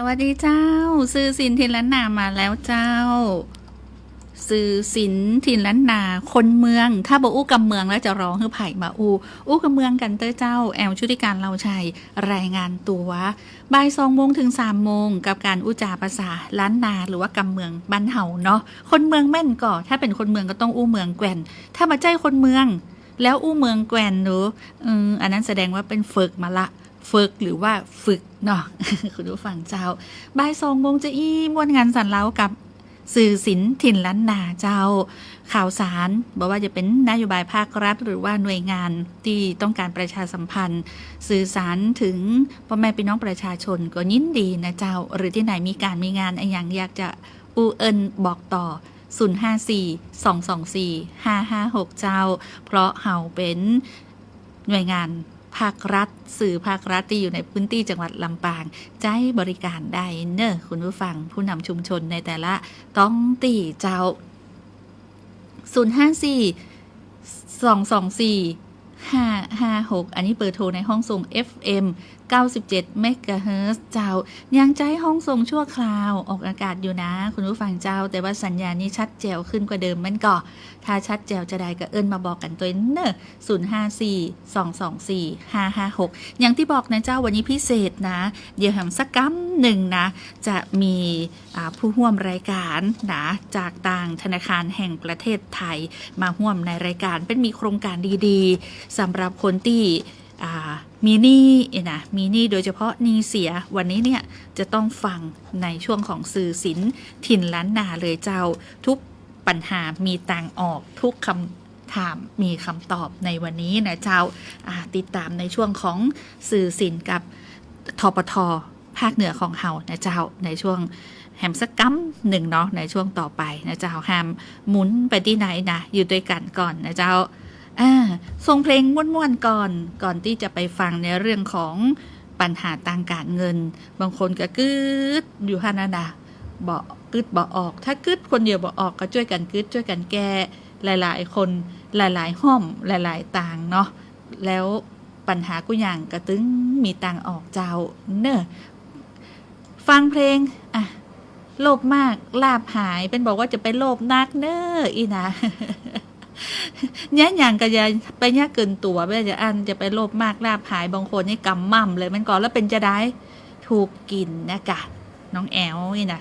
วัสดีเจ้าซื้อสินถิ่นล้านนามาแล้วเจ้าซื้อสินถิ่นล้านนาคนเมืองถ้าบอกอู้กับเมืองแล้วจะร้องคือไผ่มาอู้กับเมืองกันเต้อเจ้าแอลชุติการเราชัยรายงานตัวบ่าย2 โมงถึง3 โมงกับการอู้จาภาษาล้านนาหรือว่ากำเมืองบ้านเฮาเนาะคนเมืองแม่นก่อถ้าเป็นคนเมืองก็ต้องอู้เมืองแกว่นถ้ามาใจคนเมืองแล้วอู้เมืองแกว่นหนูอันนั้นแสดงว่าเป็นฝึกมาละฝึกหรือว่าฝึกเนาะ คุณผู้ฟังเจ้าบ่าย2 โมงจะมวนงานสันเล้ากับสื่อศิลป์ถิ่นล้านนาเจ้าข่าวสารบอกว่าจะเป็นนโยบายภาครัฐหรือว่าหน่วยงานที่ต้องการประชาสัมพันธ์สื่อสารถึงพ่อแม่พี่น้องประชาชนก็ยินดีนะเจ้าหรือที่ไหนมีการมีงานอะไรอย่างอยากจะบอกต่อ054-224-556เจ้าเพราะเฮาเป็นหน่วยงานภาครัฐสื่อภาครัฐที่อยู่ในพื้นที่จังหวัดลำปางใจบริการได้เนอะคุณผู้ฟังผู้นำชุมชนในแต่ละต้องตีเจ้า054-224-556อันนี้เบอร์โทรในห้องส่ง FM 97 เมกะเฮิรตซ์เจ้ายังใจห้องส่งชั่วคราวออกอากาศอยู่นะคุณผู้ฟังเจ้าแต่ว่าสัญญาณนี้ชัดแจ๋วขึ้นกว่าเดิมมันก็ถ้าชัดแจ๋วจะได้ก็เอิ้นมาบอกกันตัวเนอะ054-224-556อย่างที่บอกนะเจ้าวันนี้พิเศษนะเดี๋ยวแหมสักกัมหนึ่งนะจะมีผู้ร่วมรายการนะจากต่างธนาคารแห่งประเทศไทยมาร่วมในรายการเป็นมีโครงการดีๆสำหรับคนที่มีหนี้นะมีหนี้โดยเฉพาะหนี้เสียวันนี้เนี่ยจะต้องฟังในช่วงของสื่อศิลป์ถิ่นล้านนาเลยเจ้าทุกปัญหามีทางออกทุกคำถามมีคำตอบในวันนี้นะเจ้าติดตามในช่วงของสื่อศิลป์กับทปท.ภาคเหนือของเฮานะเจ้าในช่วงแฮมสักกัมหนึ่งเนาะในช่วงต่อไปนะเจ้าแฮมหมุนไปที่ไหนนะอยู่ด้วยกันก่อนนะเจ้าส่งเพลงม่วนๆก่อนที่จะไปฟังในเรื่องของปัญหาทางการเงินบางคนก็กึดอยู่ฮานาดาบอกกึดบอกออกถ้ากึดคนเดียวบอกออกก็ช่วยกันกึดช่วยกันแก้หลายๆคนหลายๆห้อมหลายๆต่างเนาะแล้วปัญหากุอย่างกระตึงมีตังออกเจ้าเนอะฟังเพลงโลภมากลาภหายเป็นบอกว่าจะไปโลภนักเนอะอีนะเนี่ยอย่างก็จะไปเนี่ยเกินตัวไม่จะอันจะไปโลภมากลาภหายบางคนนี่กำมั่มเลยมันก่อนแล้วเป็นจะได้ถูกกินนะกะน้องแอลนี่นะ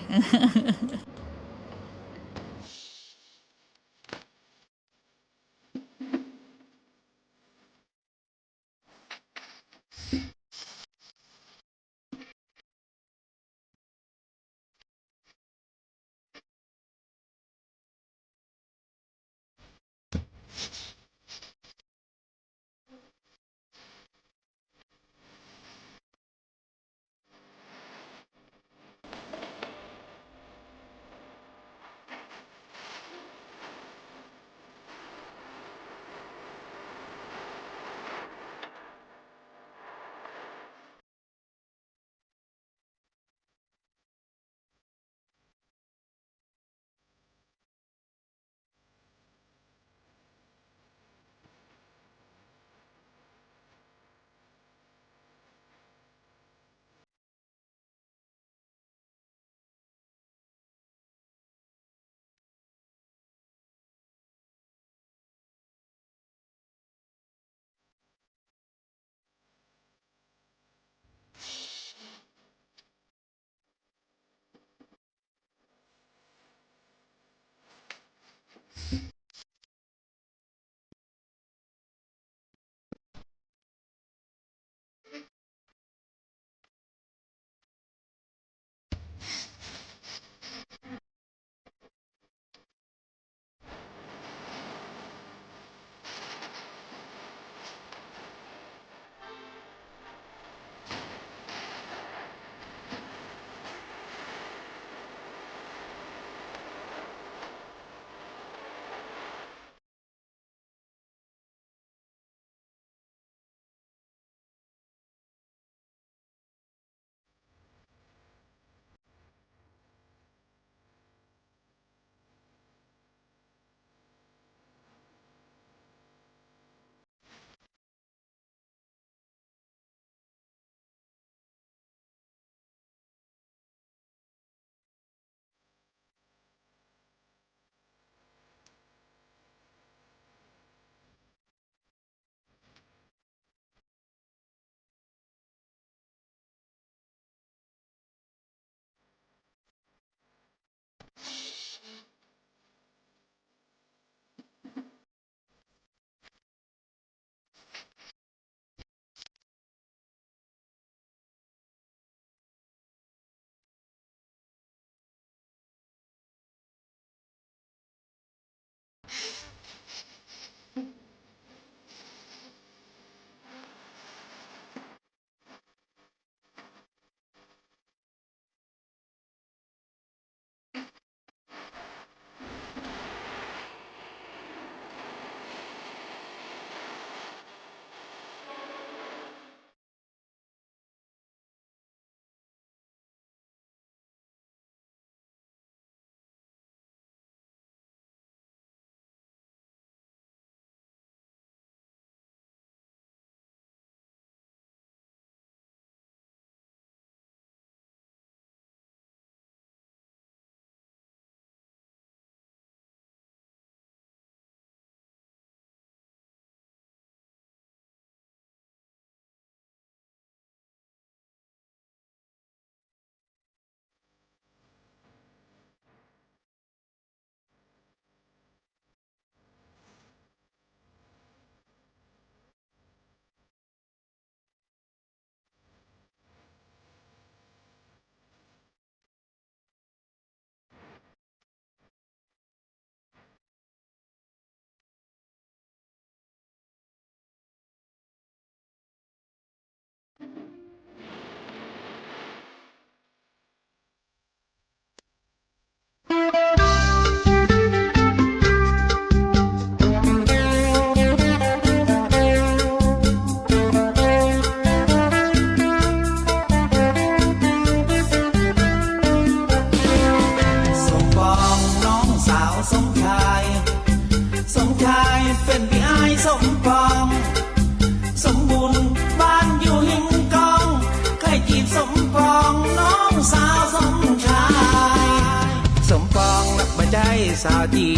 สมปองน้องสาวสมชายสมชายเป็นพี่อายสมปองสมบุญบ้านอยู่หิงกองใครจีบสมปองน้องสาวสมชายสมปองนับมาใจสาวจี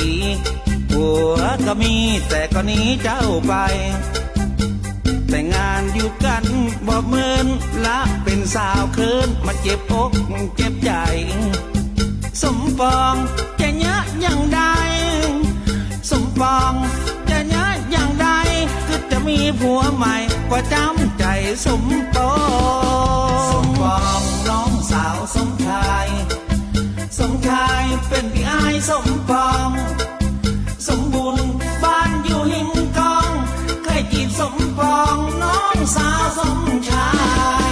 ผัวก็มีแต่ก็หนีเจ้าไปแต่งงานอยู่กันบอกเมินละเป็นสาวเคินมาเจ็บอกเจ็บใจสมปองจะยะอย่างใดสมปองจะยะอย่างใดคือจะมีผัวใหม่ก็จำใจสมปองสมปองน้องสาวสมชายสมชายเป็นพี่อายสมปองสมบุญบ้านอยู่หิงกองใครจีบสมปองน้องสาวสมชาย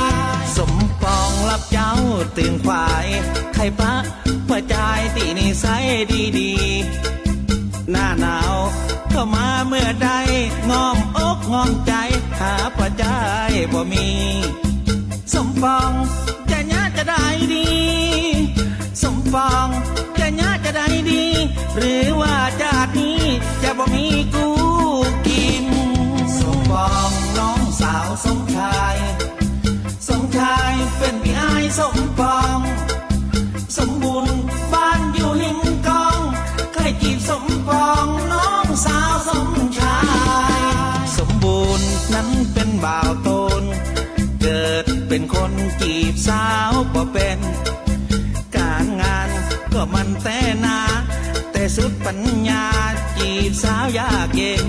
สมปองรับเจ้าตื่นควายใครปะเพื่อใจตีนิสัยดีๆหน้าหนาวเข้ามาเมื่อใดง้อมอกง้อมใจหาเพื่อใจบ่มีสมปองจะยะจะได้ดีสมปองจะยะจะได้ดีหรือว่าจากนี้จะบ่มีกูกินสมปองน้องสาวสมชายสมชายเป็นพี่อายสมปองสมบุญบ้านอยู่หิงกองใครจีบสมปองน้องสาวสมชายสมบูรณ์นั้นเป็นบ่าวโตนเกิดเป็นคนจีบสาวบ่เป็นการงานก็มันแต่นาแต่สุดปัญญาจีบสาวยากเย็น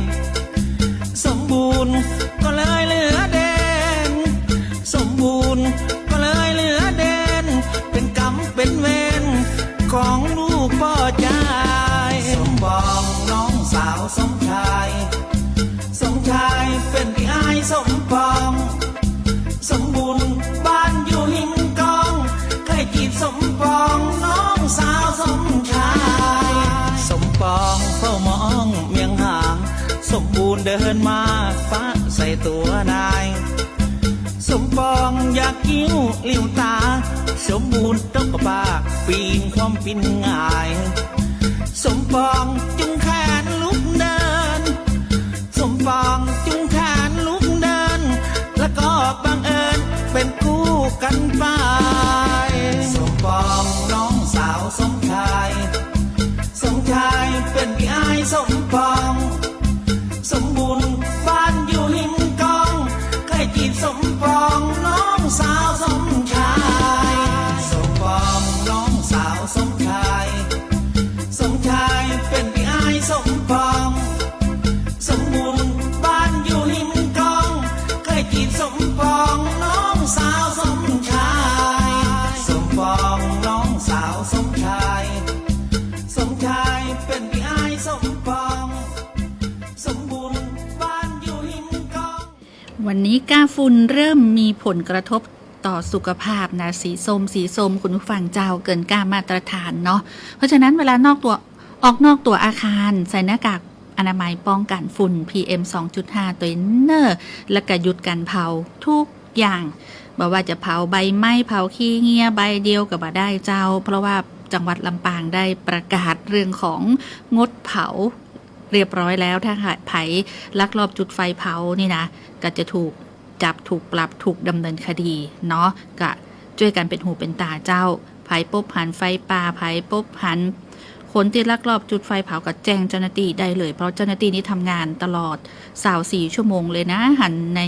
สมบูรณ์ก็เลยเหลือเด่นสมบูรณ์ก็เลยเหลือเด่นเป็นกรรมเป็นเวรของลูกพ่อใจสมปองน้องสาวสมชายสมชายเป็นพี่อายสมปองสมบุญบ้านอยู่หิงกองใครจีบสมปองน้องสาวสมชายสมปองเฝ้ามองเมียงหางสมบูรณ์เดินมาฟ้าใส่ตัวนายสมปองอยากกิ้วลิ้วตาสมบูรณ์ต้องกระปากปีนความปินง่ายสมปองจุงแขนลุกเดินสมปองจุงแขนลุกเดินแล้วก็บังเอิญเป็นคู่กันไปสมปองน้องสาวสมชายสมชายเป็นพี่อายสมปองสมบุญบ้านอยู่หิงกองใครจีบสมปองน้องสาวสมชายสมปองน้องสาวสมชายสมชายเป็นพี่อายสมปองสมบุญบ้านอยู่หิงกองใครจีบสมปองน้องสาวสมชาย วันนี้ก้าฝุ่นเริ่มมีผลกระทบต่อสุขภาพนะสีส้มคุณผู้ฟังเจ้าเกินก้ามาตรฐานเนาะเพราะฉะนั้นเวลออกนอกตัวอาคารใส่หน้ากากอนามัยป้องกันฝุ่น PM 2.5 ตัวเนอร์และก็หยุดการเผาทุกอย่างบอกว่าจะเผาใบไม้เผาขี้เงียใบเดียวก็บ่ได้เจ้าเพราะว่าจังหวัดลำปางได้ประกาศเรื่องของงดเผาเรียบร้อยแล้วถ้าไผลักลอบจุดไฟเผานี่นะก็จะถูกจับถูกปรับถูกดำเนินคดีเนาะก็ช่วยกันเป็นหูเป็นตาเจ้าไผพบหันไฟป่าไผพบหันคนที่ลักลอบจุดไฟเผาก็แจ้งเจ้าหน้าที่ได้เลยเพราะเจ้าหน้าที่นี้ทำงานตลอด24 ชั่วโมงเลยนะหันใน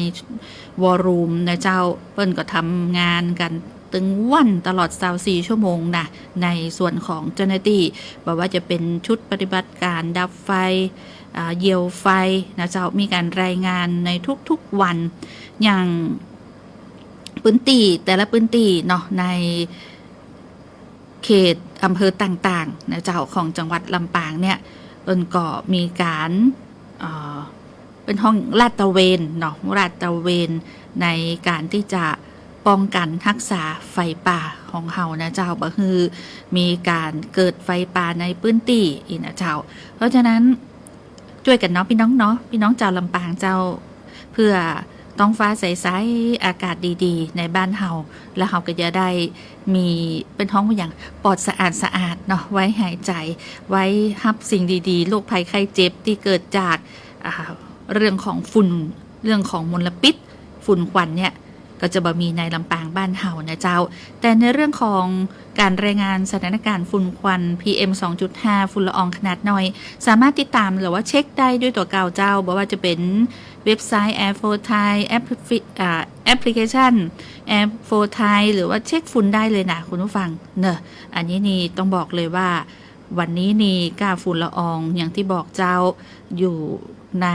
วอรูมนะเจ้าเปิ้นก็ทำงานกันตึงวันตลอด24 ชั่วโมงนะในส่วนของเจ้าหน้าที่บอกว่าจะเป็นชุดปฏิบัติการดับไฟเหยี่ยวไฟนะเจ้ามีการรายงานในทุกๆวันอย่างพื้นที่แต่ละพื้นที่เนาะในเขตอำเภอต่างๆนะเจ้าของจังหวัดลำปางเนี่ยก็มีการเป็นห้องลาดตระเวนเนาะลาดตระเวนในการที่จะป้องกันรักษาไฟป่าของเฮานะเจ้าก็คือมีการเกิดไฟป่าในพื้นที่อีกนะเจ้าเพราะฉะนั้นช่วยกันเนาะพี่น้องเจ้าลำปางเจ้าเพื่อต้องฟ้าใสๆอากาศดีๆในบ้านเฮาแล้วเฮาก็จะได้มีเป็นท้องอย่างปลอดสะอาดเนาะไว้หายใจไว้รับสิ่งดีๆโรคภัยไข้เจ็บที่เกิดจากเรื่องของฝุ่นเรื่องของมลพิษฝุ่นควันเนี่ยก็จะบ่มีในลำปางบ้านเฮานะเจ้าแต่ในเรื่องของการรายงานสถานการณ์ฝุ่นควัน PM 2.5 ฝุ่นละอองขนาดน้อยสามารถติดตามหรือว่าเช็คได้ด้วยตัวเก่าเจ้าบอกว่าจะเป็นเว็บไซต์ Air for Thai แอปพลิเคชัน Air for Thai หรือว่าเช็คฝุ่นได้เลยนะคุณผู้ฟังเนอะอันนี้นี่ต้องบอกเลยว่าวันนี้นี่ค่าฝุ่นละอองอย่างที่บอกเจ้าอยู่ใน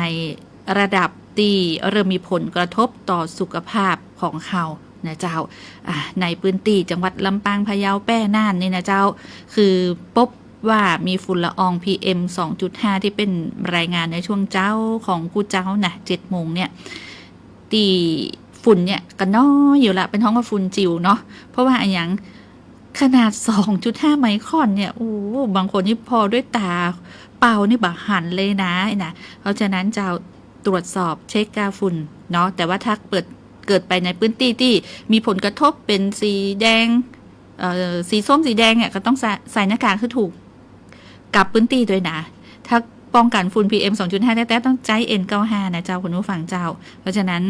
ระดับที่เริ่มมีผลกระทบต่อสุขภาพของเฮานะเจ้าในพื้นที่จังหวัดลำปางพะเยาแป้น่านนี่นะเจ้าคือพบว่ามีฝุ่นละออง PM 2.5 ที่เป็นรายงานในช่วงเจ้าของกูเจ้านะ7 โมงเนี่ยตีฝุ่นเนี่ยก็น้อยอยู่ละเป็นท้องว่าฝุ่นจิ๋วเนาะเพราะว่าอย่างขนาด 2.5 ไมครอนเนี่ยโอ้บางคนนี่พอด้วยตาเปล่านี่บาหันเลยนะเพราะฉะนั้นเจ้าตรวจสอบเช็คกาฝุ่นเนาะแต่ว่าถ้าเกิดไปในพื้นที่ที่มีผลกระทบเป็นสีแดงสีส้มสีแดงเนี่ยก็ต้องใส่หน้ากากคือถูกกับพื้นที่ด้วยนะถ้าป้องกันฝุ่น PM 2.5 แต่ต้องใจ N95 นะเจ้าคุณผู้ฟังเจ้าเพราะฉะนั้น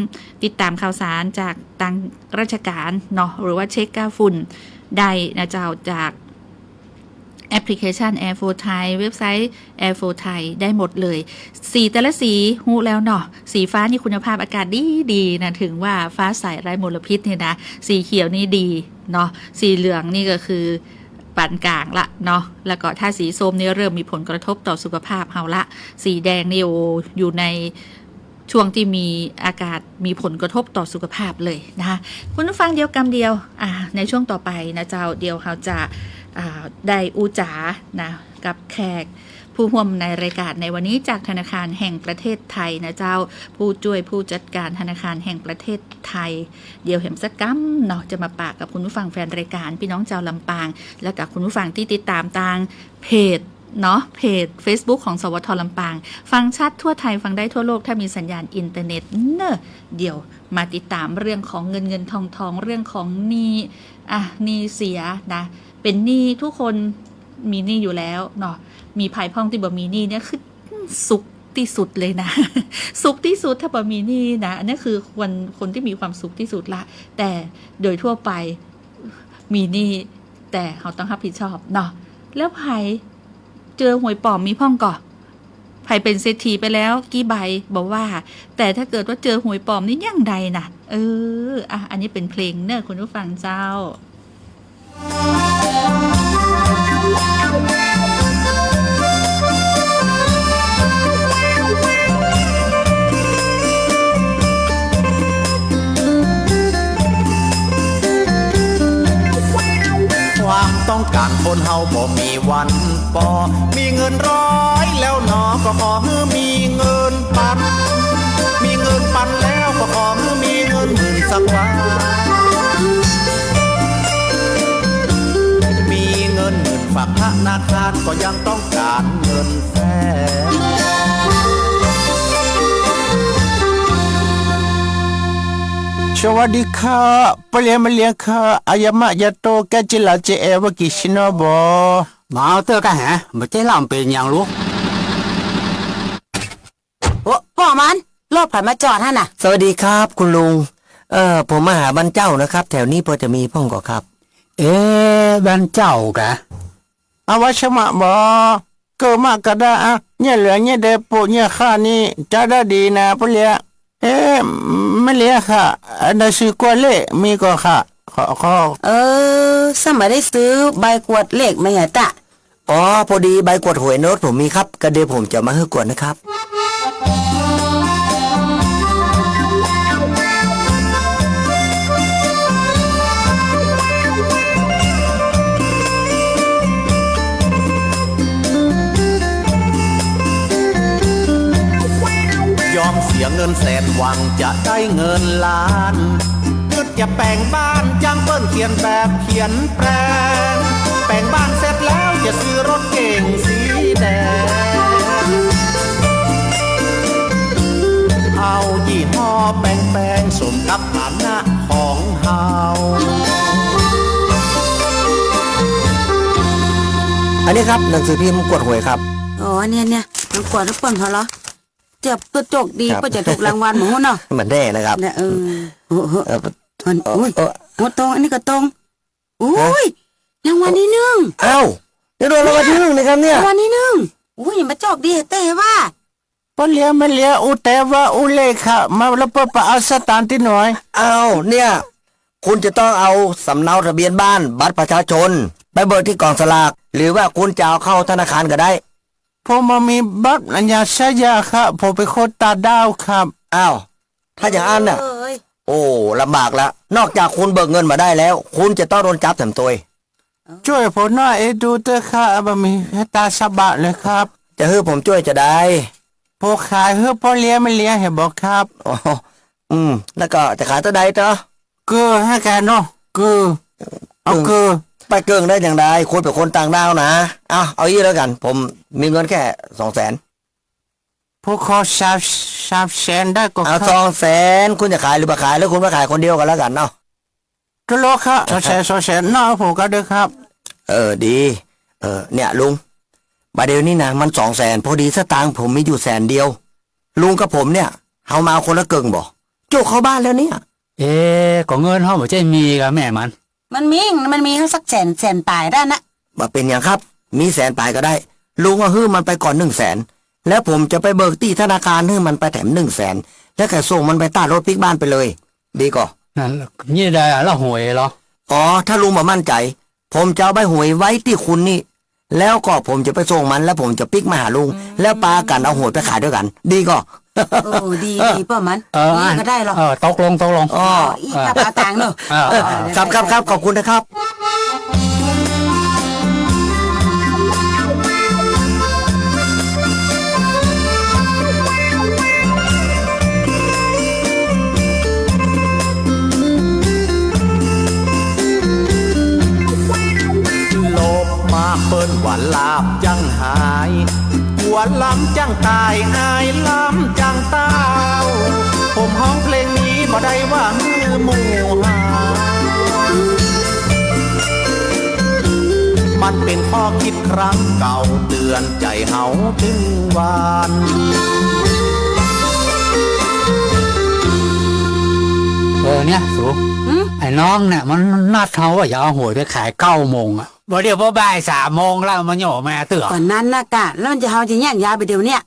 ติดตามข่าวสารจากทางราชการเนาะหรือว่าเช็คกาฝุ่นได้นะเจ้าจากแอปพลิเคชัน Air for Thai เว็บไซต์ Air for Thai ได้หมดเลยสีแต่ละสีหูแล้วเนาะสีฟ้านี่คุณภาพอากาศดีนะถึงว่าฟ้าใสไร้มลพิษเนี่ยนะสีเขียวนี่ดีเนาะสีเหลืองนี่ก็คือปานกลางละเนาะแล้วก็ถ้าสีส้มนี่เริ่มมีผลกระทบต่อสุขภาพเฮาละสีแดงนี่อยู่ในช่วงที่มีอากาศมีผลกระทบต่อสุขภาพเลยนะคะคุณผู้ฟังเดียวกำเดียวในช่วงต่อไปนะเจ้าเดียวเขาจะได้อูจ๋านะกับแขกผู้ร่วมในรายการในวันนี้จากธนาคารแห่งประเทศไทยนะเจ้าผู้ช่วยผู้จัดการธนาคารแห่งประเทศไทยเดี๋ยวเห็นสักกัมเนาะจะมาปากกับคุณผู้ฟังแฟนรายการพี่น้องเจ้าลำปางและกับคุณผู้ฟังที่ติดตามทางเพจเนาะเพจ Facebook ของสวทลำปางฟังชัดทั่วไทยฟังได้ทั่วโลกถ้ามีสัญญาณอินเทอร์เน็ตเนอะเดี๋ยวมาติดตามเรื่องของเงินทองเรื่องของหนี้หนี้เสียนะเป็นหนี้ทุกคนมีหนี้อยู่แล้วเนาะมีภายพ้องที่บ่มีหนี้เนี่ยคือสุขที่สุดเลยนะ สุขที่สุดถ้าบ่มีหนี้นะอันนี้คือคนที่มีความสุขที่สุดละแต่โดยทั่วไปมีหนี้แต่เขาต้องรับผิดชอบเนาะแล้วไผเจอหวยปลอมมีพ่องก่อไผเป็นเศรษฐีไปแล้วกี่ใบบอกว่าแต่ถ้าเกิดว่าเจอหวยปลอมนี่ยังใดนะอันนี้เป็นเพลงเนอะคุณผู้ฟังเจ้าความต้องการคนเฮาบ่มีวันพอมีเงิน100แล้วหนอก็ขอให้มีเงินปันมีเงินปันแล้ว ก็ขอให้มีเงินหมื่นสักวันมีเงินหมื่นฝากธนาคารก็ยังต้องการเงินแสนสวัสดีค่ะปเลียมาเลียค่ะอายามะยาโตแกจิลาเจเอวกิชิโนบอมาเตอร์กันฮะไม่ใช่ลำเป็นอย่างลูก โอ้พ่อมันรถผ่านมาจอดฮะน่ะ สวัสดีครับคุณลุงผมมาหาบรรเจ้านะครับ แถวนี้พอจะมีพ่องก่อครับ แบนเจ้ากะ อาวชมะบอเกิดมากระดาเนี่ยเหลือเนี่ยเดปุเนี่ยข้านี่จะได้ดีนะปเลียไม่เลียค่ะอันนั้นซื้อกว่าเล่มีก็ค่ะขอสมัยได้ซื้อใบกวดเหล็กมาเหรอตะ อ๋อพอดีใบกวดหวยโน้ตผมมีครับก็เดี๋ยวผมจะมาให้กวดนะครับ ยอมเสียเงินแสนหวังจะได้เงินล้านเกิดจะแปลงบ้านจ้างเปิ้นเขียนแบบเขียนแปลงแปลงบ้านเสร็จแล้วจะซื้อรถเก่งสีแดงเอายี่ห้อแปลงสมกับฐานะของเฮา อันนี้ครับหนังสือพิมพ์กวดหวยครับ อ๋อเนี่ยมันกวดแล้วเปิ่นพอเหรอเจ็บตัวจกดี ครับ ก็จะถูกรางวัลหมูเนาะ เหมือนแน่นะครับ เนี่ยโอ้โห เอ่อ มันอุ้ย เอ่อ หมดตรงอันนี้ก็ตรงอุ้ยรางวัลที่หนึ่ง เอ้าเดี๋ยวโดนรางวัลที่1นะครับเนี่ย รางวัลที่หนึ่งอุ้ยอย่ามาจกดีเต้ว่า ปเลียไม่เลียอุแต่ว่าอุเลค่ะมาแล้วเปิดปะเอาสตางค์ที่หน่อย เอ้าเนี่ย คุณจะต้องเอาสำเนาทะเบียนบ้านบัตรประชาชนไปเบิกที่กองสลากหรือว่าคุณจะเอาเข้าธนาคารก็ได้ ผมมามีบัตรอัญญาชายาค่ะผมเป็นคนตาดาวครับ อ้าวถ้าอย่างนั้นน่ะ เอ้ย โอ้ลำบากแล้วนอกจากคุณเบิกเงินมาได้แล้ว คุณจะต้องโดนจับแถมตัว ช่วยผมหน่อยดูเถอะค่ะบะมีให้ตาสบะเลยครับ จะให้ผมช่วยจะได้ ผมขายเพื่อพ่อเลี้ยงไม่เลี้ยงเห็นบอกครับ อ๋อแล้วก็จะขายตัวใดเจ้า เกลือให้แกเนาะเกลือเอาเกลือ ไปเกิงได้อย่างไรคุณเป็นคนต่างดาวนะเอาอี้แล้วกัน ผมมีเงินแค่200,000ผมขอ300,000ได้ก็ค เอา รับ 200,000คุณจะขายหรือไม่ขายแล้วคุณมาขายคนเดียวกันแล้วกันเนาะ ตุโลครับ200,000เนาะผมก็ได้ครับ ดีเนี่ยลุงบาเดียวนี่นะมัน200,000พอดีสตางค์ผมมีอยู่100,000ลุงกับผมเนี่ยเอามาคนละเกิงบ่โจกเข้าบ้านแล้วเนี่ย ก็เงินเขาไม่ใช่มีกับแม่มัน มันมีทั้งสักแสนตายได้นะ มาเป็นอย่างครับ มี100,000ปลายก็ได้ ลุงก็ฮื้อมันไปก่อน100,000แล้วผมจะไปเบิกที่ธนาคารฮื้อมันไปแถม100,000แล้วก็ส่งมันไปต้ารถพลิกบ้านไปเลย ดีก่อ นั่นนี่ได้ละหวยเหรอ อ๋อถ้าลุงมามั่นใจ ผมจะเอาใบหวยไว้ที่คุณนี่ แล้วก็ผมจะไปส่งมันแล้วผมจะปิกมาหาลุง แล้วปากันเอาหวยไปขายด้วยกัน ดีก่อ โอ้ดีป่ะมัน อ่าน ก็ได้หรอ ตกลง อ๋อ อีกกระเป๋าตังค์เนอะ ครับขอบคุณนะครับ โลภมากเปิ้นว่าลาบจังหายหัวล้ำจังตายอายล้ำจังเต้าผมห้องเพลงนี้บ่ได้ว่ามือหมู่หามันเป็นข้อคิดครั้งเก่าเตือนใจเฮาถึงวัน เนี่ยสูไอ้น้องเนี่ยมันนัดเขาว่าอย่าเอาหวยไปขาย9 โมงอ่ะบ่เดี๋ยวพอบ่าย3 โมงแล้วมันโยแม่เตือ ก่อนนั้นนะกะแล้วมันจะเฮาจะแย่งยาไปเดี๋ยวเนี่ย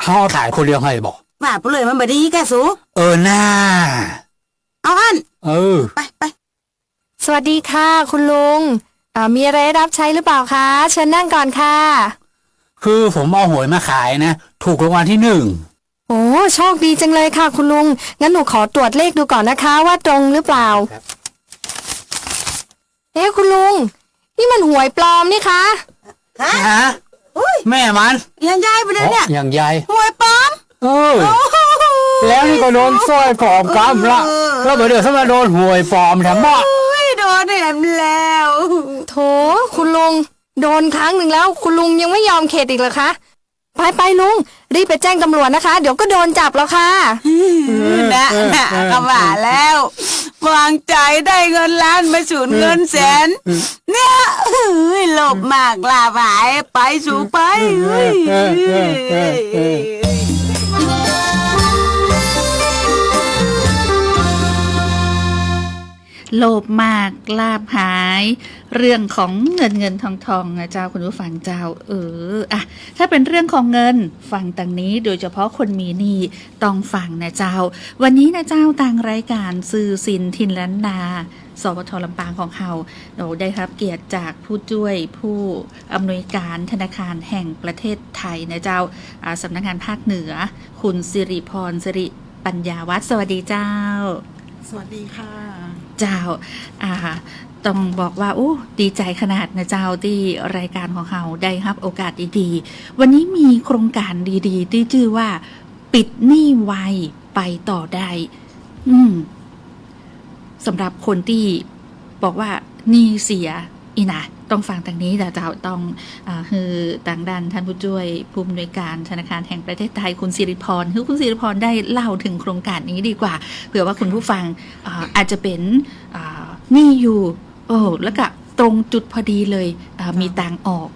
เขาขายคนเดียวให้บอก ว่าไปเลยมันบ่ดีแกสู น่า เอาอัน ไป สวัสดีค่ะคุณลุงมีอะไรรับใช้หรือเปล่าคะเชิญนั่งก่อนค่ะ คือผมเอาหวยมาขายนะถูกรางวัลที่1 โอ้โชคดีจังเลยค่ะคุณลุงงั้นหนูขอตรวจเลขดูก่อนนะคะว่าตรงหรือเปล่าคุณลุงนี่มันหวยปลอมนี่คะ ฮะแม่มัน ยังยายไปเดี๋ยวเนี่ย อย่างใหญ่ หวยปลอม เออ โอ้โห แล้วนี่ก็โดนสร้อยปลอมกำละแล้วเดี๋ยวถ้ามาโดนหวยปลอมแถมว่า โอ้ยโดนแหมแล้ว โถคุณลุงโดนครั้งหนึ่งแล้วคุณลุงยังไม่ยอมเข็ดอีกเหรอคะไปลุงรีบไปแจ้งตำรวจนะคะ เดี๋ยวก็โดนจับแล้วค่ะ นะก็ว่าแล้ววางใจได้เงินล้านมาสูญเงินแสน เนี่ยหลบมากลาหายไปสู่ไป โลภมากลาภหาย เรื่องของเงินทองนะเจ้าคุณผู้ฟังเจ้าอะถ้าเป็นเรื่องของเงินฟังต่างนี้โดยเฉพาะคนมีหนี้ต้องฟังนะเจ้าวันนี้นะเจ้าต่างรายการสื่อสินทินล้านนาสปท.ลำปางของเราเราได้รับเกียรติจากผู้ช่วยผู้อำนวยการธนาคารแห่งประเทศไทยนะเจ้าสำนักงานภาคเหนือคุณสิริพรสิริปัญญาวัฒน์สวัสดีเจ้าสวัสดีค่ะเจ้าต้องบอกว่าโอ้ดีใจขนาดนะเจ้าที่รายการของเราได้รับโอกาสดีๆวันนี้มีโครงการดีๆที่ชื่อว่าปิดหนี้ไวไปต่อได้สำหรับคนที่บอกว่าหนี้เสียอีนะต้องฟังทางนี้แต่เจ้าต้องคือต่างด้านท่านผู้ช่วยผู้อำนวยการธนาคารแห่งประเทศไทยคุณสิริพรคือคุณสิริพรได้เล่าถึงโครงการนี้ดีกว่าเผื่อว่าคุณผู้ฟังอาจจะเป็นหนี้อยู่แล้วก็ตรงจุดพอดีเลยมีทางออก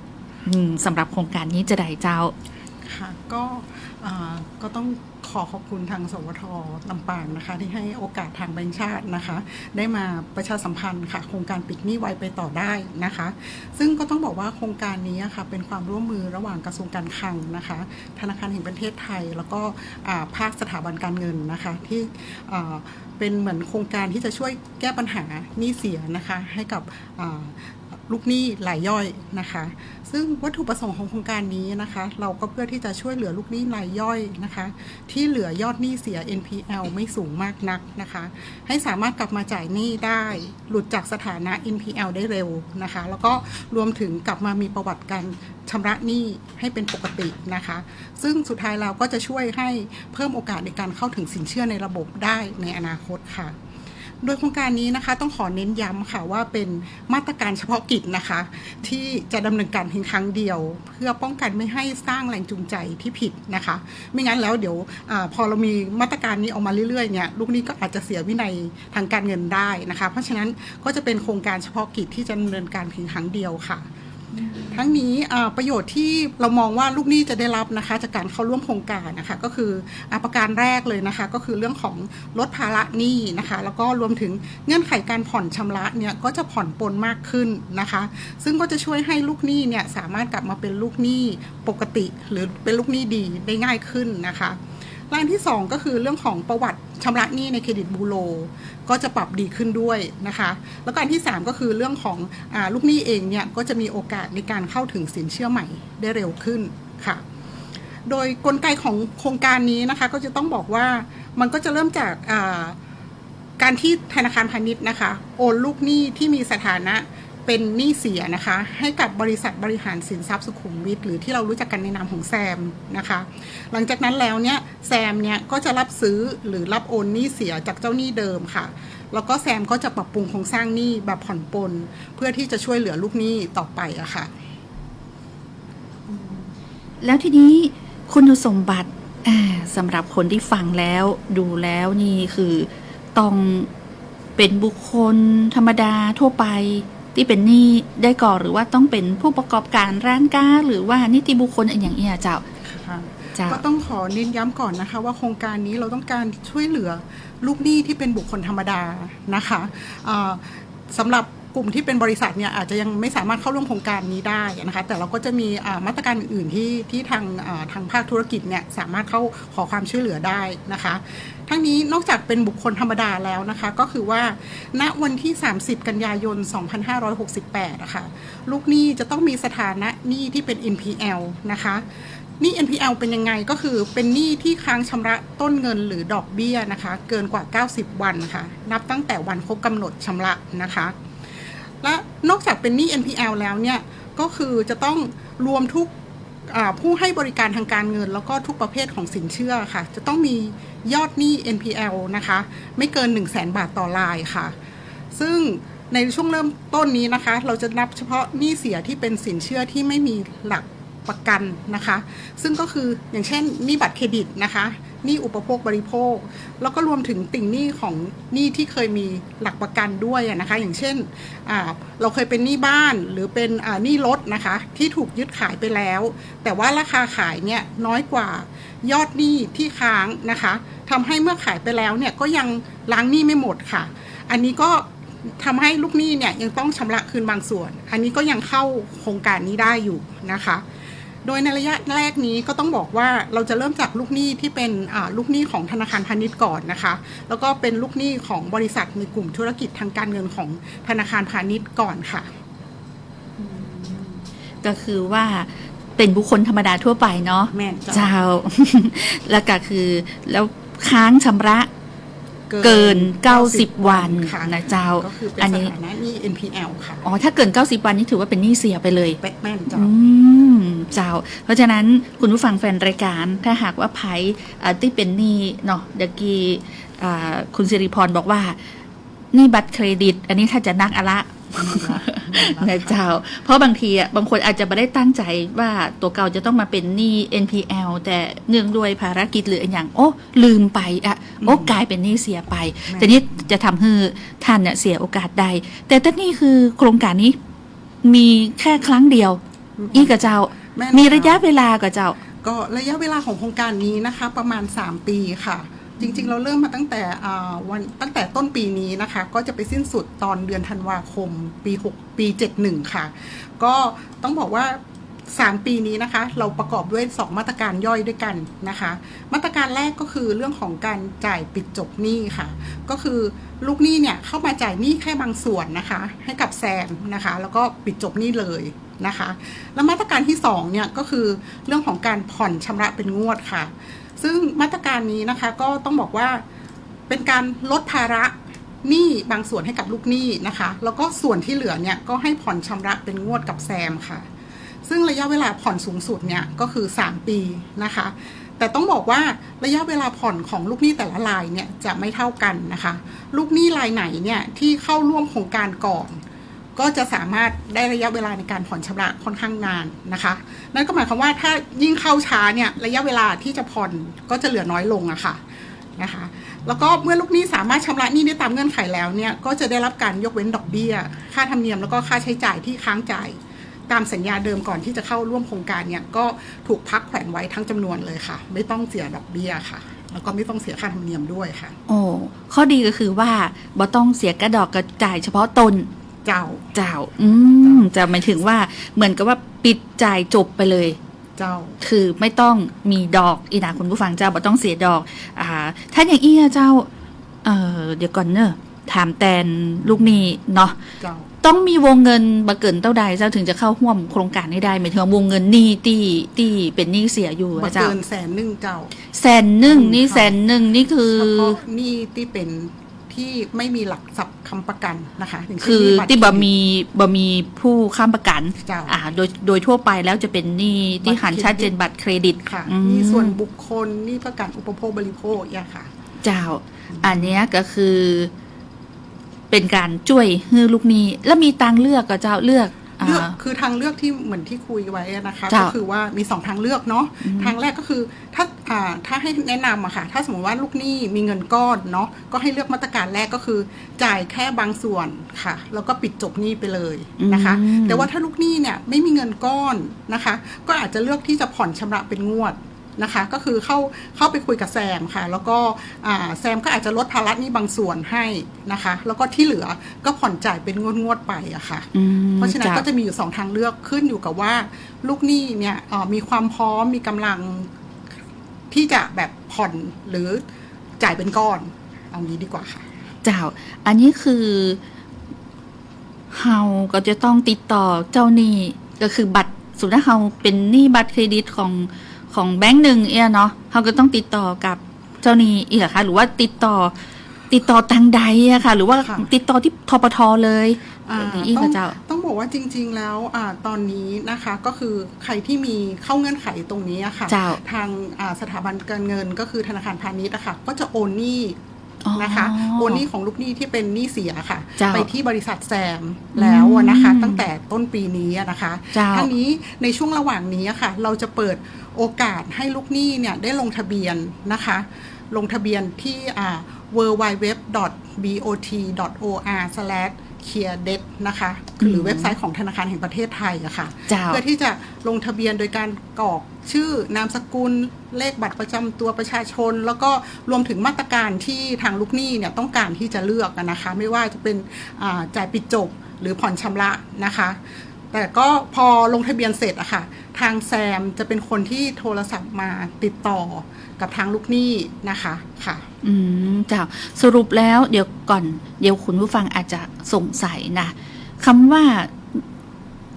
สำหรับโครงการนี้จะได้เจ้าค่ะก็ต้องขอบคุณทางสวท.ลำปางนะคะที่ให้โอกาสทางแบงก์ชาตินะคะได้มาประชาสัมพันธ์ค่ะโครงการปิดหนี้ไวไปต่อได้นะคะซึ่งก็ต้องบอกว่าโครงการนี้ค่ะเป็นความร่วมมือระหว่างกระทรวงการคลังนะคะธนาคารแห่งประเทศไทยแล้วก็ภาคสถาบันการเงินนะคะที่เป็นเหมือนโครงการที่จะช่วยแก้ปัญหาหนี้เสียนะคะให้กับลูกหนี้รายย่อยนะคะซึ่งวัตถุประสงค์ของโครงการนี้นะคะเราก็เพื่อที่จะช่วยเหลือลูกหนี้รายย่อยนะคะที่เหลือยอดหนี้เสีย NPL ไม่สูงมากนักนะคะให้สามารถกลับมาจ่ายหนี้ได้หลุดจากสถานะ NPL ได้เร็วนะคะแล้วก็รวมถึงกลับมามีประวัติการชำระหนี้ให้เป็นปกตินะคะซึ่งสุดท้ายเราก็จะช่วยให้เพิ่มโอกาสในการเข้าถึงสินเชื่อในระบบได้ในอนาคตค่ะโดยโครงการนี้นะคะต้องขอเน้นย้ำค่ะว่าเป็นมาตรการเฉพาะกิจนะคะที่จะดำเนินการเพียงครั้งเดียวเพื่อป้องกันไม่ให้สร้างแรงจูงใจที่ผิดนะคะไม่งั้นแล้วเดี๋ยวพอเรามีมาตรการนี้ออกมาเรื่อยๆเนี่ยลูกหนี้ก็อาจจะเสียวินัยทางการเงินได้นะคะเพราะฉะนั้นก็จะเป็นโครงการเฉพาะกิจที่จะดำเนินการเพียงครั้งเดียวค่ะทั้งนี้ประโยชน์ที่เรามองว่าลูกหนี้จะได้รับนะคะจากการเข้าร่วมโครงการนะคะก็คือประการแรกเลยนะคะก็คือเรื่องของลดภาระหนี้นะคะแล้วก็รวมถึงเงื่อนไขการผ่อนชำระเนี่ยก็จะผ่อนปลนมากขึ้นนะคะซึ่งก็จะช่วยให้ลูกหนี้เนี่ยสามารถกลับมาเป็นลูกหนี้ปกติหรือเป็นลูกหนี้ดีได้ง่ายขึ้นนะคะและอันที่2ก็คือเรื่องของประวัติชำระหนี้ในเครดิตบูโรก็จะปรับดีขึ้นด้วยนะคะแล้วก็อันที่3ก็คือเรื่องของลูกหนี้เองเนี่ยก็จะมีโอกาสในการเข้าถึงสินเชื่อใหม่ได้เร็วขึ้นค่ะโดยกลไกของโครงการนี้นะคะก็จะต้องบอกว่ามันก็จะเริ่มจากการที่ธนาคารพาณิชย์นะคะโอนลูกหนี้ที่มีสถานะเป็นหนี้เสียนะคะให้กับบริษัทบริหารสินทรัพย์สุขุมวิทหรือที่เรารู้จักกันในนามของแซมนะคะหลังจากนั้นแล้วเนี่ยแซมเนี่ยก็จะรับซื้อหรือรับโอนหนี้เสียจากเจ้าหนี้เดิมค่ะแล้วก็แซมก็จะปรับปรุงโครงสร้างหนี้แบบผ่อนปลนเพื่อที่จะช่วยเหลือลูกหนี้ต่อไปอะค่ะแล้วทีนี้คุณสมบัติสำหรับคนที่ฟังแล้วดูแล้วนี่คือต้องเป็นบุคคลธรรมดาทั่วไปที่เป็นหนี้ได้ก่อนหรือว่าต้องเป็นผู้ประกอบการร้านค้าหรือว่านิติบุคคลอย่างเงี้ยเจ้าก็ต้องขอเน้นย้ำก่อนนะคะว่าโครงการนี้เราต้องการช่วยเหลือลูกหนี้ที่เป็นบุคคลธรรมดานะคะสำหรับกลุ่มที่เป็นบริษัทเนี่ยอาจจะยังไม่สามารถเข้าร่วมโครงการนี้ได้นะคะแต่เราก็จะมีมาตรการอื่นๆที่ทางภาคธุรกิจเนี่ยสามารถเข้าขอความช่วยเหลือได้นะคะทั้งนี้นอกจากเป็นบุคคลธรรมดาแล้วนะคะก็คือว่าณวันที่30กันยายน2568นะคะลูกหนี้จะต้องมีสถานะหนี้ที่เป็น NPL นะคะหนี้ NPL เป็นยังไงก็คือเป็นหนี้ที่ค้างชำระต้นเงินหรือดอกเบี้ยนะคะเกินกว่า90วันค่ะนับตั้งแต่วันครบกำหนดชำระนะคะและนอกจากเป็นหนี้ NPL แล้วเนี่ยก็คือจะต้องรวมทุก ผู้ให้บริการทางการเงินแล้วก็ทุกประเภทของสินเชื่อค่ะจะต้องมียอดหนี้ NPL นะคะไม่เกิน 100,000 บาทต่อรายค่ะซึ่งในช่วงเริ่มต้นนี้นะคะเราจะนับเฉพาะหนี้เสียที่เป็นสินเชื่อที่ไม่มีหลักประกันนะคะซึ่งก็คืออย่างเช่นหนี้บัตรเครดิตนะคะหนี้อุปโภคบริโภคแล้วก็รวมถึงติ่งหนี้ของหนี้ที่เคยมีหลักประกันด้วยนะคะอย่างเช่นเราเคยเป็นหนี้บ้านหรือเป็นหนี้รถนะคะที่ถูกยึดขายไปแล้วแต่ว่าราคาขายเนี่ยน้อยกว่ายอดหนี้ที่ค้างนะคะทำให้เมื่อขายไปแล้วเนี่ยก็ยังล้างหนี้ไม่หมดค่ะอันนี้ก็ทำให้ลูกหนี้เนี่ยยังต้องชำระคืนบางส่วนอันนี้ก็ยังเข้าโครงการนี้ได้อยู่นะคะโดยในระยะแรกนี้ก็ต้องบอกว่าเราจะเริ่มจากลูกหนี้ที่เป็นลูกหนี้ของธนาคารพาณิชย์ก่อนนะคะแล้วก็เป็นลูกหนี้ของบริษัทในกลุ่มธุรกิจทางการเงินของธนาคารพาณิชย์ก่อนค่ะก็คือว่าเป็นบุคคลธรรมดาทั่วไปเนาะ แม่น เจ้า แล้วก็คือแล้วค้างชำระเกิน90 วันนะเจ้า ก็คือเป็น อัน ส นี้ ถานะหนี้ NPL ค่ะอ๋อถ้าเกิน90 วันนี่ถือว่าเป็นหนี้เสียไปเลย แม่นจ้ะเจ้าเพราะฉะนั้นคุณผู้ฟังแฟนรายการถ้าหากว่าไพ่ที่เป็นหนี้เนาะเดกี้คุณสิริพรบอกว่าหนี้บัตรเครดิต อันนี้ถ้าจะนักอะละนะเจ้าเพราะบางทีบางคนอาจจะไม่ได้ตั้งใจว่าตัวเก่าจะต้องมาเป็นหนี้ NPL แต่เนื่องด้วยภารกิจหรืออย่างโอ้ลืมไปกลายเป็นหนี้เสียไปแต่นี้จะทำให้ท่านเนี่ยเสียโอกาสใดแต่ตอนนี้คือโครงการนี้มีแค่ครั้งเดียวอีกกับเจ้ามีระยะเวลากับเจ้าก็ระยะเวลาของโครงการนี้นะคะประมาณ3 ปีค่ะจริงๆเราเริ่มมาตั้งแต่ต้นปีนี้นะคะก็จะไปสิ้นสุดตอนเดือนธันวาคมปี71ค่ะก็ต้องบอกว่า3 ปีนี้นะคะเราประกอบด้วย2มาตรการย่อยด้วยกันนะคะมาตรการแรกก็คือเรื่องของการจ่ายปิดจบหนี้ค่ะก็คือลูกหนี้เนี่ยเข้ามาจ่ายหนี้แค่บางส่วนนะคะให้กับแซมนะคะแล้วก็ปิดจบหนี้เลยนะคะแล้วมาตรการที่2เนี่ยก็คือเรื่องของการผ่อนชำระเป็นงวดค่ะซึ่งมาตรการนี้นะคะก็ต้องบอกว่าเป็นการลดภาระหนี้บางส่วนให้กับลูกหนี้นะคะแล้วก็ส่วนที่เหลือเนี่ยก็ให้ผ่อนชำระเป็นงวดกับแซมค่ะซึ่งระยะเวลาผ่อนสูงสุดเนี่ยก็คือ3 ปีนะคะแต่ต้องบอกว่าระยะเวลาผ่อนของลูกหนี้แต่ละรายเนี่ยจะไม่เท่ากันนะคะลูกหนี้รายไหนเนี่ยที่เข้าร่วมโครงการก่อนก็จะสามารถได้ระยะเวลาในการผ่อนชำระค่อนข้างนานนะคะนั่นก็หมายความว่าถ้ายิ่งเข้าช้าเนี่ยระยะเวลาที่จะผ่อนก็จะเหลือน้อยลงอะค่ะนะคะแล้วก็เมื่อลูกหนี้สามารถชำระหนี้ได้ตามเงื่อนไขแล้วเนี่ยก็จะได้รับการยกเว้นดอกเบี้ยค่าธรรมเนียมแล้วก็ค่าใช้จ่ายที่ค้างจ่ายตามสัญญาเดิมก่อนที่จะเข้าร่วมโครงการเนี่ยก็ถูกพักแขวนไว้ทั้งจำนวนเลยค่ะไม่ต้องเสียดอกเบี้ยค่ะแล้วก็ไม่ต้องเสียค่าธรรมเนียมด้วยค่ะโอ้ข้อดีก็คือว่าบ่ต้องเสียกระดอกกระจ่ายเฉพาะตนเจ้าจะหมายถึงว่าเหมือนกับว่าปิดจ่ายจบไปเลยเจ้าคือไม่ต้องมีดอกอีนะคุณผู้ฟังเจ้าบ่ต้องเสียดอกถ้าอย่างอี้เจ้าเดี๋ยวก่อนเนอะถามแตนลูกหนี้เนาะต้องมีวงเงินบ่เกินเท่าใดเจ้าถึงจะเข้าร่วมโครงการนี้ได้หมายถึงวงเงินหนี้ที่เป็นหนี้เสียอยู่บ่เกิน100,000เจ้า100,000นี่100,000นี่คือเฉพาะหนี้ที่เป็นที่ไม่มีหลักทรัพย์ค้ำประกันนะคะคือที่บ่มีผู้ค้ำประกันโดยทั่วไปแล้วจะเป็นหนี้ที่หันชัดเจนบัตรเครดิตค่ะนี่ส่วนบุคคลนี่ประกันอุปโภคบริโภคอย่างค่ะเจ้าอันนี้ก็คือเป็นการช่วยให้ลูกหนี้แล้วมีทางเลือกก็เจ้าเลือกคือทางเลือกที่เหมือนที่คุยไว้นะคะก็คือว่ามี2ทางเลือกเนาะทางแรกก็คือถ้าให้แนะนำอะค่ะถ้าสมมติว่าลูกหนี้มีเงินก้อนเนาะก็ให้เลือกมาตรการแรกก็คือจ่ายแค่บางส่วนค่ะแล้วก็ปิดจบหนี้ไปเลยนะคะแต่ว่าถ้าลูกหนี้เนี่ยไม่มีเงินก้อนนะคะก็อาจจะเลือกที่จะผ่อนชำระเป็นงวดนะคะก็คือเข้าไปคุยกับแซมค่ะแล้วก็แซมก็อาจจะลดภาระหนี้บางส่วนให้นะคะแล้วก็ที่เหลือก็ผ่อนจ่ายเป็นงวดไปอะค่ะเพราะฉะนั้นก็จะมีอยู่2ทางเลือกขึ้นอยู่กับว่าลูกหนี้เนี่ยมีความพร้อมมีกำลังที่จะแบบผ่อนหรือจ่ายเป็นก้อนเอางี้ดีกว่าค่ะเจ้าอันนี้คือเฮาก็จะต้องติดต่อเจ้าหนี้ก็คือบัตรสมมุติว่าเฮาเป็นหนี้บัตรเครดิตของแบงค์หนึ่งเนาะเขาก็ต้องติดต่อกับเจ้าหนี้อีกค่ะหรือว่าติดต่อทางใดอะค่ะหรือว่าติดต่อที่ธปทเลย อีก ต้อง เจ้า ต้องบอกว่าจริงๆแล้วตอนนี้นะคะก็คือใครที่มีเข้าเงื่อนไขตรงนี้อะค่ะ เจ้า ทางสถาบันการเงินก็คือธนาคารพาณิชย์อะค่ะก็จะโอนหนี้นะคะโอนหนี้ของลูกหนี้ที่เป็นหนี้เสียค่ะ เจ้า ไปที่บริษัทแซมแล้วอะนะคะตั้งแต่ต้นปีนี้อะนะคะ เจ้า ทั้งนี้ในช่วงระหว่างนี้อะค่ะเราจะเปิดโอกาสให้ลูกหนี้เนี่ยได้ลงทะเบียนนะคะลงทะเบียนที่www.bot.or/cleardebt นะคะหรือเว็บไซต์ของธนาคารแห่งประเทศไทยอะค่ะ เจ้า เพื่อที่จะลงทะเบียนโดยการกรอกชื่อนามสกุลเลขบัตรประจำตัวประชาชน แล้วก็รวมถึงมาตรการที่ทางลูกหนี้เนี่ยต้องการที่จะเลือกนะคะ ไม่ว่าจะเป็นจ่ายปิดจบหรือผ่อนชำระนะคะ แต่ก็พอลงทะเบียนเสร็จอะค่ะทางแซมจะเป็นคนที่โทรศัพท์มาติดต่อกับทางลูกหนี้นะคะค่ะ เจ้าสรุปแล้วเดี๋ยวก่อนเดี๋ยวคุณผู้ฟังอาจจะสงสัยนะคำว่า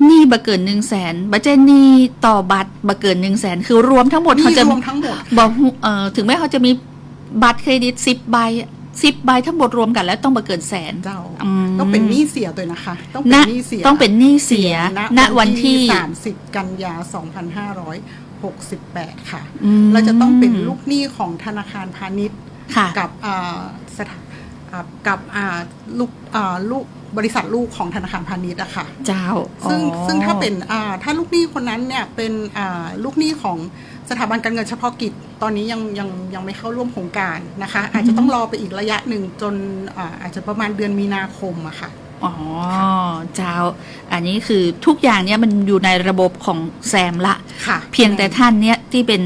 หนี้บ่เกิน100,000บ่ใช่หนี้ต่อบัตรบ่เกิน100,000คือรวมทั้งหมด นี่ เขาจะ รวมทั้งหมด บอกถึงแม้เขาจะมีบัตรเครดิต10 ใบ10 ใบทั้งหมดรวมกันแล้วต้องบ่เกินแสน เจ้า อืม ต้องเป็นหนี้เสียด้วยนะคะ ต้องเป็นหนี้เสีย ต้องเป็นหนี้เสียณวันที่ 30 กันยา 2568 ค่ะ อืม เราจะต้องเป็นลูกหนี้ของธนาคารพาณิชย์ ค่ะ กับสถากับลูกบริษัทลูกของธนาคารพาณิชย์อะค่ะ เจ้า ซึ่งถ้าเป็นถ้าลูกหนี้คนนั้นเนี่ยเป็นลูกหนี้ของสถาบันการเงินเฉพาะกิจตอนนี้ยังไม่เข้าร่วมโครงการนะคะ อาจจะต้องรอไปอีกระยะหนึ่งจนอาจจะประมาณเดือนมีนาคมอะค่ะ อ๋อเจ้า อันนี้คือทุกอย่างเนี่ยมันอยู่ในระบบของแซมละ ค่ะ เพียงแต่ท่านเนี่ยที่เป็น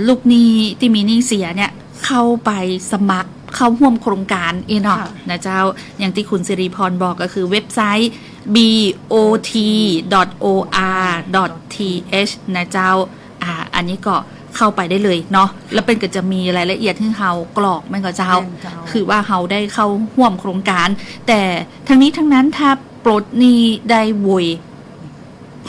ลูกหนี้ที่มีหนี้เสียเนี่ยเข้าไปสมัครเข้าร่วมโครงการเนาะ ค่ะ นะเจ้าอย่างที่คุณสิริพรบอกก็คือเว็บไซต์ bot.or.th นะเจ้าอันนี้ก็เข้าไปได้เลยเนาะแล้วเป็นก็จะมีรายละเอียดที่เฮากรอกแม่นก็เจ้า แม่นเจ้า คือว่าเฮาได้เข้าร่วมโครงการ แต่ทั้งนี้ทั้งนั้นถ้าปลดหนี้ได้โวย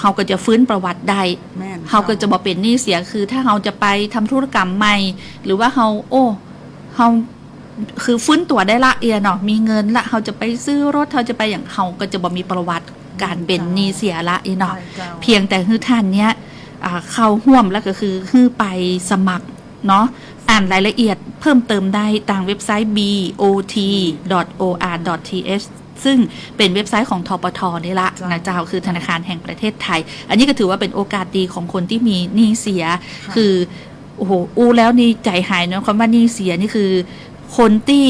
เฮาก็จะฟื้นประวัติได้ แม่น เฮาก็จะบอกเป็นหนี้เสียคือถ้าเฮาจะไปทำธุรกรรมใหม่ หรือว่าเฮาคือฟื้นตัวได้ละเนาะมีเงินละเฮาจะไปซื้อรถเฮาจะไปอย่างเฮาก็จะบอกมีประวัติการเป็นหนี้เสียละเนาะ ใช่เจ้า เพียงแต่คือท่านเนี้ยเข้าร่วมแล้วก็คือคือไปสมัครเนาะอ่านรายละเอียดเพิ่มเติมได้ทางเว็บไซต์ bot.or.th ซึ่งเป็นเว็บไซต์ของทปทนี่ละ จ้ะ นะเจ้าคือธนาคารแห่งประเทศไทย อันนี้ก็ถือว่าเป็นโอกาสดีของคนที่มีหนี้เสีย ค่ะ คือโอ้โหอู้แล้วนี่ใจหายเนาะคำว่าหนี้เสียนี่คือคนที่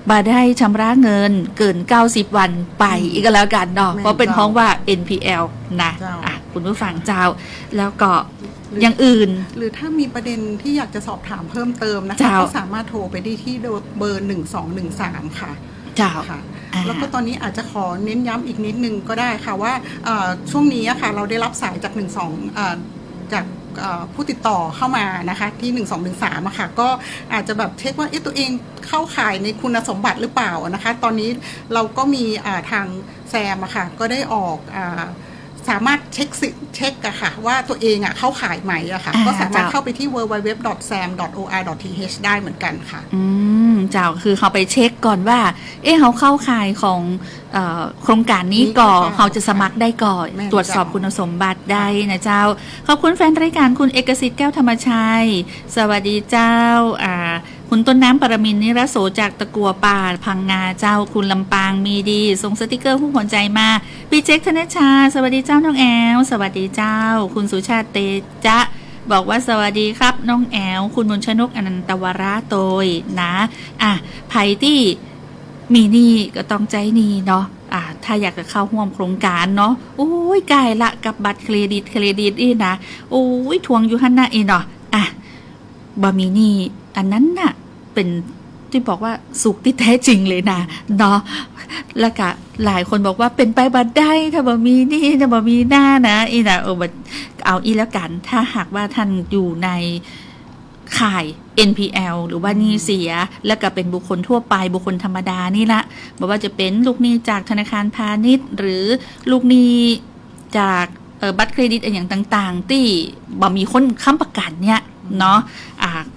บาได้ชำระเงินเกิน90 วันไปอีกก็แล้วกันเนาะเพราะเป็นห้องว่า NPL นะ เจ้า คุณผู้ฟังเจ้า แล้วก็อย่างอื่น หรือถ้ามีประเด็นที่อยากจะสอบถามเพิ่มเติมนะคะ เจ้า ก็สามารถโทรไปได้ที่เบอร์ 1213 ค่ะ เจ้า ค่ะ อ่า แล้วก็ตอนนี้อาจจะขอเน้นย้ำอีกนิดนึงก็ได้ค่ะว่าช่วงนี้อะค่ะเราได้รับสายจากจากผู้ติดต่อเข้ามานะคะที่1213อะค่ะก็อาจจะแบบเช็คว่าตัวเองเข้าข่ายในคุณสมบัติหรือเปล่านะคะตอนนี้เราก็มีทางแซมอะค่ะก็ได้ออกสามารถเช็คอะค่ะว่าตัวเองอะเข้าข่ายไหมอะค่ะก็สามารถเข้าไปที่ www.sam.or.th ได้เหมือนกันค่ะ เจ้าคือเขาไปเช็คก่อนว่าเขาเข้าข่ายของโครงการนี้ก่อน นี่ก็ เขาจะสมัครได้ก่อน แม่น ตรวจสอบคุณสมบัติได้นะเจ้าขอบคุณแฟนรายการคุณเอกสิทธิ์แก้วธรรมชัยสวัสดีเจ้าคุณต้นน้ำปรมินทร์นิรโสจากตะกัวป่าพังงาเจ้าคุณลำปางมีดีส่งสติกเกอร์ผู้หัวใจมาพี่เจ๊กธนชาสวัสดีเจ้าน้องแอลสวัสดีเจ้า คุณสุชาติเตจะ บอกว่าสวัสดีครับน้องแอลคุณมนชนกอนันตวราโตยนะไผ่ที่มีหนี่ก็ต้องใจหนี่เนาะถ้าอยากจะเข้าร่วมโครงการเนาะโอ้ยใกล้ละกับบัตรเครดิตนี่นะโอ้ยทวงอยู่หันหน้าเนาะบ่มีหนี่อันนั้นน่ะเป็นที่บอกว่าสุขที่แท้จริงเลยนะเนาะแล้วก็หลายคนบอกว่าเป็นไปบัดได้ถ้าบ่มีหนี่ถ้าบ่มีหน้านะนะเอาอีแล้วกันถ้าหากว่าท่านอยู่ในข่าย NPL หรือว่าหนี้เสียแล้วก็เป็นบุคคลทั่วไปบุคคลธรรมดานี่ละบอกว่าจะเป็นลูกหนี้จากธนาคารพาณิชย์หรือลูกหนี้จากบัตรเครดิตอย่างต่างๆที่บ่มีคนค้ำประกันเนี่ยเนาะ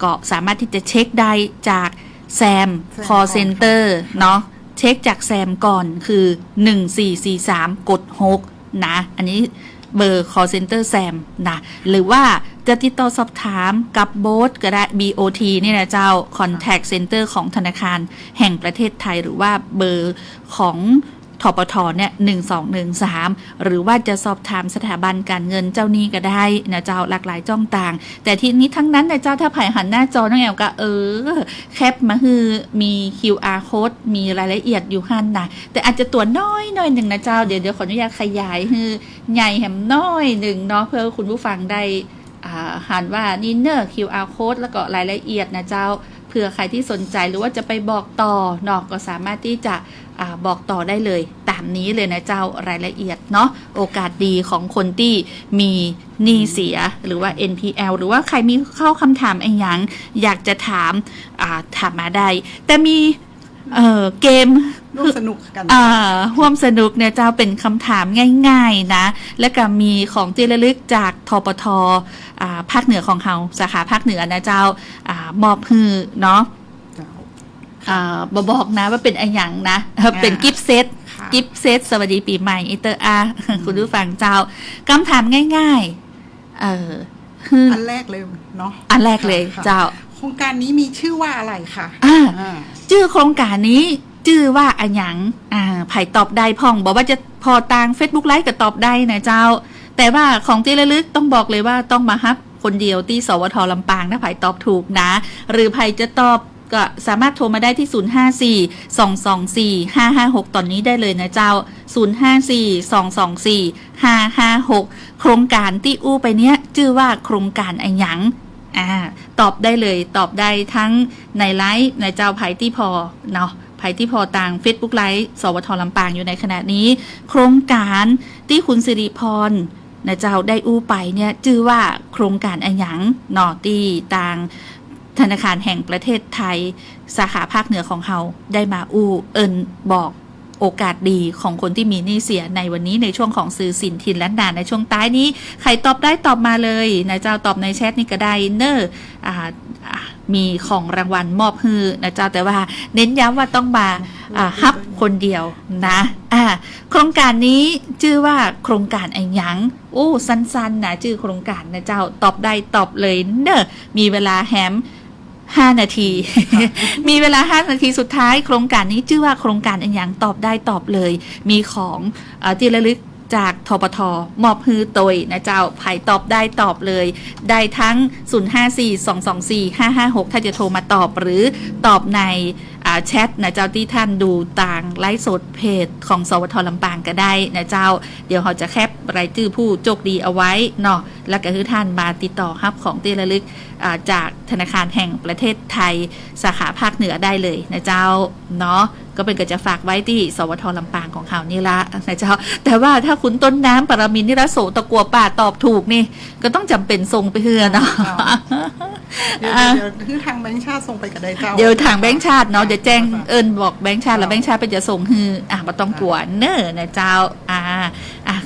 ก็สามารถที่จะเช็คได้จากแซม call center เนาะ เช็คจากแซมก่อนคือ 1443 กด 6 นะ อันนี้เบอร์ call center แซมนะ หรือว่าจะติดต่อสอบถามกับโบ๊ทก็ได้ BOT นี่นะเจ้า contact center ของธนาคารแห่งประเทศไทย หรือว่าเบอร์ของทปทเนี่ย1213หรือว่าจะสอบถามสถาบันการเงินเจ้านี้ก็ได้นะเจ้าหลากหลายจ้องต่าง แต่ทีนี้ทั้งนั้นนะเจ้าถ้าไผ่หันหน้าจอน้องแอลก็แคปมาคือมี QR code มีรายละเอียดอยู่หันนะแต่อาจจะตัวน้อยหน่อยหนึ่งนะเจ้าเดี๋ยวขออนุญาตขยายคือใหญ่แหมน้อยหนึ่งเนาะเพื่อคุณผู้ฟังได้หันว่านี่เนอร์ QR code แล้วก็รายละเอียดนะเจ้าเผื่อใครที่สนใจหรือว่าจะไปบอกต่อเนาะก็สามารถที่จะบอกต่อได้เลยตามนี้เลยนะเจ้ารายละเอียดเนาะโอกาสดีของคนที่มีหนี้เสียหรือว่า NPL หรือว่าใครมีเข้าคำถามอะไรอย่างอยากจะถามมาได้แต่มีเกม ร่วมสนุกกัน ร่วมสนุกเนี่ยเจ้าเป็นคำถามง่ายๆนะและก็มีของที่ระลึกจากทปทภาคเหนือของเขาสาขาภาคเหนือนะเจ้ามอบฮือเนาะบอกนะว่าเป็นอะไรอย่างนะเป็นกิฟต์เซตสวัสดีปีใหม่อิเตอร์คุณผู้ฟังเจ้าคำถามง่ายๆอันแรกเลยเนาะอันแรกเลยเจ้าโครงการนี้มีชื่อว่าอะไรคะชื่อโครงการนี้ชื่อว่าอันหยังไผ่ตอบได้พ่องบอกว่าจะพอตาง Facebook ไลฟ์ก็ตอบได้นะเจ้าแต่ว่าของที่ระลึกต้องบอกเลยว่าต้องมาฮับคนเดียวที่สวทลำปางถ้าไผ่ตอบถูกนะหรือไผ่จะตอบก็สามารถโทรมาได้ที่054-224-556ตอนนี้ได้เลยนะเจ้า054-224-556โครงการที่อู้ไปเนี้ยชื่อว่าโครงการอันหยังตอบได้เลยตอบได้ทั้งในไลฟ์ในเจ้าไผ่ที่พอเนาะไผ่ที่พอต่าง Facebook ไลฟ์สวทลำปางอยู่ในขณะนี้โครงการที่คุณสิริพรนะเจ้าได้อู้ไปเนี่ยชื่อว่าโครงการอันหยังเนาะที่ต่างธนาคารแห่งประเทศไทยสาขาภาคเหนือของเขาได้มาบอกโอกาสดีของคนที่มีหนี้เสียในวันนี้ในช่วงของสื่อสินทินและนานในช่วงท้ายนี้ใครตอบได้ตอบมาเลยนะเจ้าตอบในแชทนี่ก็ได้เนอร์มีของรางวัลมอบฮือนะเจ้าแต่ว่าเน้นย้ำว่าต้องมาฮับคนเดียวนะโครงการนี้ชื่อว่าโครงการไอ้หยังสั้นๆนะชื่อโครงการนะเจ้าตอบได้ตอบเลยเนอมีเวลาแฮม5 นาที มีเวลา5 นาทีสุดท้ายโครงการนี้ชื่อว่าโครงการอันยังตอบได้ตอบเลยมีของที่ระลึกจากทปทมอบฮือตยนะเจ้าไผ่ตอบได้ตอบเลยได้ทั้ง054-224-556ถ้าจะโทรมาตอบหรือตอบในแชทนะเจ้าที่ท่านดูต่างไลฟ์สดเพจของสวทลำปางก็ได้นะเจ้าเดี๋ยวเขาจะแคปรายชื่อผู้โชคดีเอาไว้เนาะแล้วก็คือท่านมาติดต่อรับของที่ระลึกจากธนาคารแห่งประเทศไทยสาขาภาคเหนือได้เลยนะเจ้าเนาะก็เป็นก็จะฝากไว้ที่สวทลำปางของเขานี่ละนะเจ้าแต่ว่าถ้าคุณต้นน้ำปรมินทร์นิรโสตะกัวป่าตอบถูกนี่ก็ต้องจำเป็นส่งไปเฮือเนาะเดี๋ยวคือทางแบงค์ชาติส่งไปกับได้เจ้าเดี๋ยวทางแบงค์ชาติเนาะจะแจ้งบอกแบงค์ชาติแล้วแบงค์ชาติไปจะส่งฮือบ่ต้องกลัวเน้อนะเจ้า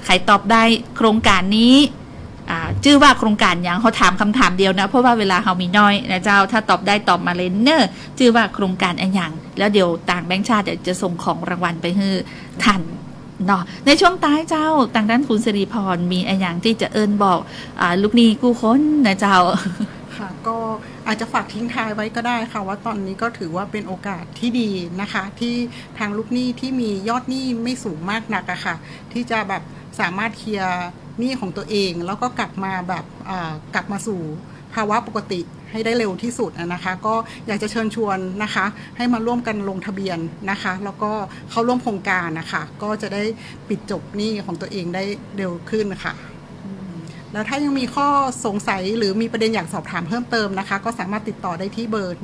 ใครตอบได้โครงการนี้ชื่อว่าโครงการอย่างเขาถามคำถามเดียวนะเพราะว่าเวลาเขามีน้อยนะเจ้าถ้าตอบได้ตอบมาเลยเนอชื่อว่าโครงการอันอย่างแล้วเดี๋ยวต่างแบงค์ชาติเดี๋ยวจะส่งของรางวัลไปให้ทันเนาะในช่วงท้ายเจ้าต่างด้านคุณสิริพรมีอันอย่างที่จะบอกลูกหนี้กู้ค้นนะเจ้าค่ะก็อาจจะฝากทิ้งท้ายไว้ก็ได้ค่ะว่าตอนนี้ก็ถือว่าเป็นโอกาสที่ดีนะคะที่ทางลูกหนี้ที่มียอดหนี้ไม่สูงมากนักอะค่ะที่จะแบบสามารถเคลียร์หนี้ของตัวเองแล้วก็กลับมาแบบกลับมาสู่ภาวะปกติให้ได้เร็วที่สุดนะคะก็อยากจะเชิญชวนนะคะให้มาร่วมกันลงทะเบียนนะคะแล้วก็เข้าร่วมโครงการนะคะก็จะได้ปิดจบหนี้ของตัวเองได้เร็วขึ้นค่ะแล้วถ้ายังมีข้อสงสัยหรือมีประเด็นอยากสอบถามเพิ่มเติมนะคะก็สามารถติดต่อได้ที่เบอร์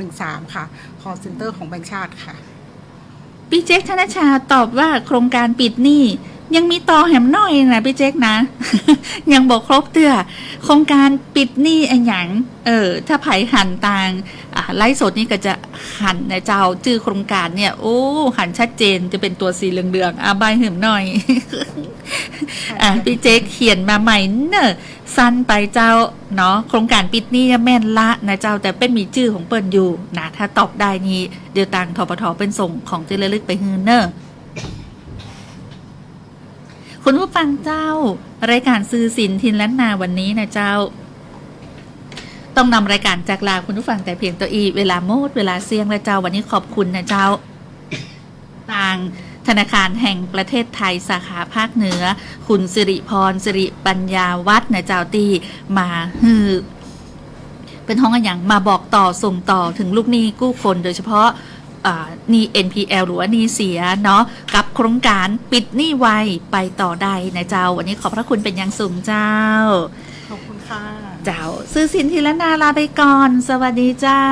1213ค่ะ call center ของแบงก์ชาติค่ะพี่เจ๊กธนชาตอบว่าโครงการปิดหนี้ ยังมีต่อแหมหน่อยนะพี่เจ๊กนะ ยังบอกครบเตื้อโครงการปิดหนี้ไอ้หยังถ้าไผหันต่างไลฟ์สดนี่ก็จะหันนะเจ้าชื่อโครงการเนี่ยโอ้หันชัดเจนจะเป็นตัวสีเหลืองๆใบเหิมหน่อย พี่เจ๊กเขียนมาใหม่เนอะสั้นไปเจ้าเนาะโครงการปิดหนี้แม่นละนะเจ้าแต่เป็นมีชื่อของเปิ้นอยู่นะถ้าตอบได้นี้เดี๋ยวต่างทปทเป็นส่งของที่ระลึกไปฮืนเนอะคุณผู้ฟังเจ้ารายการซื้อสินทินล้านนาวันนี้นะเจ้าต้องนำรายการจากลาคุณผู้ฟังแต่เพียงตัวอีเวลาโมดเวลาเสี่ยงและเจ้าวันนี้ขอบคุณนะเจ้าทางธนาคารแห่งประเทศไทยสาขาภาคเหนือคุณสิริพรสิริปัญญาวัฒน์นะเจ้าตีมาฮือเป็นห้องอย่างมาบอกต่อส่งต่อถึงลูกหนี้กู้คนโดยเฉพาะหนี้ NPL หรือว่าหนี้เสียเนาะกับโครงการปิดหนี้ไวไปต่อได้นะเจ้าวันนี้ขอบพระคุณเป็นอย่างสูงเจ้า ขอบคุณค่ะ เจ้าซื้อสินทีละนาลาไปก่อนสวัสดีเจ้า